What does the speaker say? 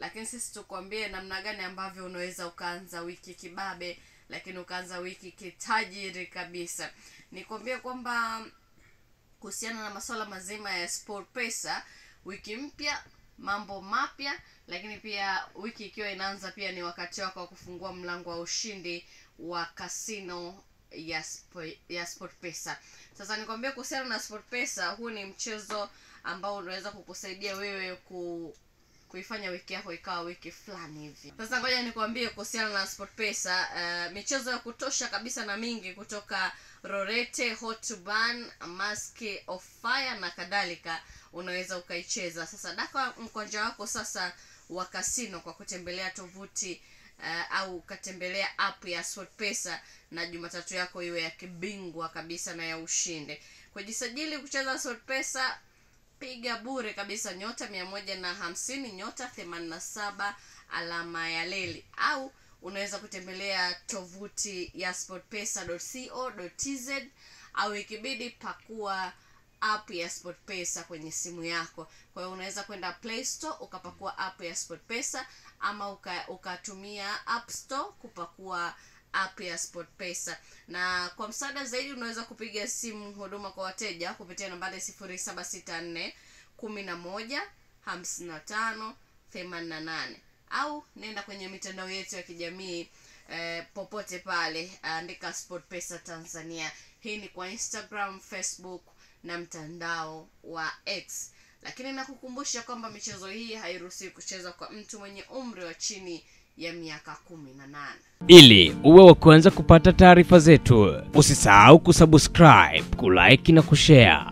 lakini sisi tukwambie namna gani ambavyo unaweza ukaanza wiki kibabe, lakini ukaanza wiki kitajiri kabisa. Nikwambie kwamba kuhusiana na masuala mazima ya SportPesa, wiki mpya, mambo mapya, lakini pia wiki ikiwa inaanza pia ni wakati wako wa kufungua mlango wa ushindi wa casino ya SportPesa. Sasa nikwambie kuhusiana na SportPesa, huu ni mchezo ambao unaweza kukusaidia wewe kuifanya wiki yako ikawa wiki fulani hivi. Sasa ngoja nikwambie kuhusiana na SportPesa, michezo ya kutosha kabisa na mingi kutoka Rorete, Hot to Burn, Mask of Fire na kadhalika unaweza ukaicheza. Sasa daka mkwanja wako sasa wa casino kwa kutembelea tovuti au katembelea app ya SportPesa, na Jumatatu yako iwe ya kibingwa kabisa na ya ushindi. Kujisajili kucheza SportPesa, piga bure kabisa *150 *87 alama ya leli, au unaweza kutembelea tovuti ya sportpesa.co.tz, au ikibidi pakua app ya SportPesa kwenye simu yako. Kwa hiyo unaweza kwenda Play Store ukapakua app ya SportPesa, ama ukatumia App Store kupakua app ya SportPesa. Na kwa msaada zaidi unaweza kupiga simu huduma kwa wateja kupitia nambari 0764 11 55 88, au nenda kwenye mitandao yetu ya kijamii popote pale, andika SportPesa Tanzania. Hii ni kwa Instagram, Facebook na mtandao wa X. Lakini nakukumbusha kwamba michezo hii hairuhusiwi kuchezwa kwa mtu mwenye umri wa chini ya miaka 18. Ili uwe wa kwanza kupata taarifa zetu, usisahau kusubscribe, kulike na kushare.